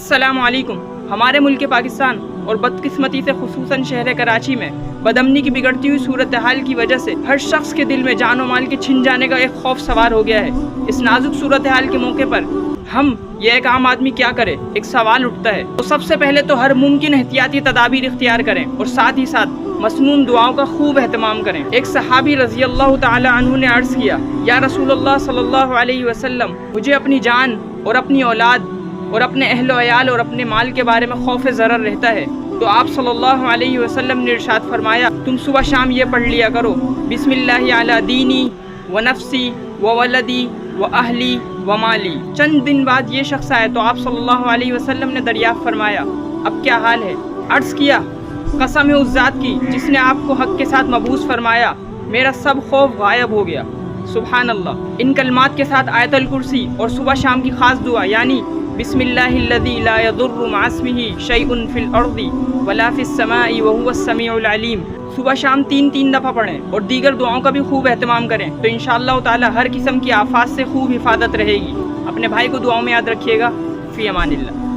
السلام علیکم۔ ہمارے ملک پاکستان اور بدقسمتی سے خصوصاً شہر کراچی میں بدامنی کی بگڑتی ہوئی صورتحال کی وجہ سے ہر شخص کے دل میں جان و مال کے چھن جانے کا ایک خوف سوار ہو گیا ہے۔ اس نازک صورتحال کے موقع پر ہم یہ ایک عام آدمی کیا کرے، ایک سوال اٹھتا ہے۔ تو سب سے پہلے تو ہر ممکن احتیاطی تدابیر اختیار کریں اور ساتھ ہی ساتھ مسنون دعاؤں کا خوب اہتمام کریں۔ ایک صحابی رضی اللہ تعالی عنہ نے عرض کیا، یا رسول اللہ صلی اللہ علیہ وسلم، مجھے اپنی جان اور اپنی اولاد اور اپنے اہل و عیال اور اپنے مال کے بارے میں خوف ضرر رہتا ہے۔ تو آپ صلی اللہ علیہ وسلم نے ارشاد فرمایا، تم صبح شام یہ پڑھ لیا کرو، بسم اللہ علی دینی و نفسی و ولدی و اہلی و مالی۔ چند دن بعد یہ شخص آئے تو آپ صلی اللہ علیہ وسلم نے دریافت فرمایا، اب کیا حال ہے؟ عرض کیا، قسم ہے اس ذات کی جس نے آپ کو حق کے ساتھ مبعوث فرمایا، میرا سب خوف غائب ہو گیا۔ سبحان اللہ۔ ان کلمات کے ساتھ آیت الکرسی اور صبح شام کی خاص دعا یعنی بسم اللہ الذی لا یضر مع اسمہ شیء فی الارض ولا فی السماء وہو السمیع العلیم، صبح شام تین دفعہ پڑھیں اور دیگر دعاؤں کا بھی خوب اہتمام کریں تو انشاءاللہ تعالی ہر قسم کی آفات سے خوب حفاظت رہے گی۔ اپنے بھائی کو دعاؤں میں یاد رکھیے گا۔ فی امان اللہ۔